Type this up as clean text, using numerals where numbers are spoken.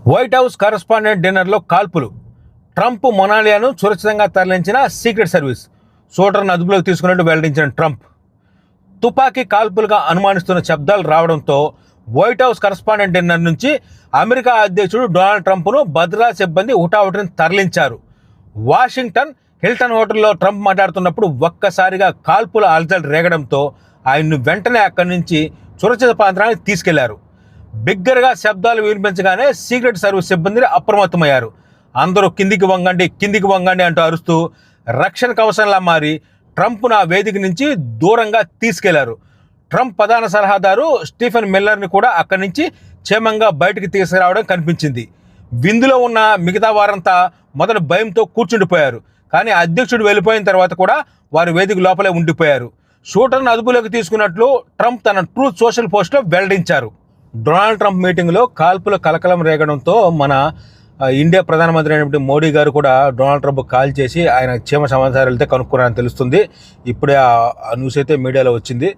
White house correspondent డిన్నర్లో కాల్పులు. Trump మొనాలియాను సురక్షితంగా తరలించిన సీక్రెట్ సర్వీస్. షూటర్ను అదుపులోకి తీసుకున్నట్టు వెల్లడించిన ట్రంప్. తుపాకీ కాల్పులుగా అనుమానిస్తున్న శబ్దాలు రావడంతో వైట్ హౌస్ కరస్పాండెంట్ డిన్నర్ నుంచి అమెరికా అధ్యక్షుడు డొనాల్డ్ ట్రంప్ను భద్రతా సిబ్బంది హుటాహుటిని తరలించారు. వాషింగ్టన్ హిల్టన్ హోటల్లో ట్రంప్ మాట్లాడుతున్నప్పుడు ఒక్కసారిగా కాల్పుల అలజడి రేగడంతో ఆయన్ను వెంటనే అక్కడి నుంచి సురక్షిత ప్రాంతానికి తీసుకెళ్లారు. బిగ్గరగా శబ్దాలు వినిపించగానే సీక్రెట్ సర్వీస్ సిబ్బంది అప్రమత్తమయ్యారు. అందరూ కిందికి వంగండి అంటూ అరుస్తూ రక్షణ కవచంలా మారి ట్రంప్ను ఆ వేదిక నుంచి దూరంగా తీసుకెళ్లారు. ట్రంప్ ప్రధాన సలహాదారు స్టీఫెన్ మిల్లర్ని కూడా అక్కడి నుంచి క్షేమంగా బయటికి తీసుకురావడం కనిపించింది. విందులో ఉన్న మిగతా వారంతా మొదట భయంతో కూర్చుండిపోయారు. కానీ అధ్యక్షుడు వెళ్ళిపోయిన తర్వాత కూడా వారు వేదిక లోపలే ఉండిపోయారు. షూటర్ను అదుపులోకి తీసుకున్నట్లు ట్రంప్ తన ట్రూత్ సోషల్ పోస్ట్లో వెల్లడించారు. డొనాల్డ్ ట్రంప్ మీటింగ్లో కాల్పుల కలకలం రేగడంతో మన ఇండియా ప్రధానమంత్రి అయినటువంటి మోడీ గారు కూడా డొనాల్డ్ ట్రంప్ కాల్ చేసి ఆయన క్షేమ సమాచారాలు అయితే కనుక్కున్నారని తెలుస్తుంది. ఇప్పుడే ఆ న్యూస్ అయితే మీడియాలో వచ్చింది.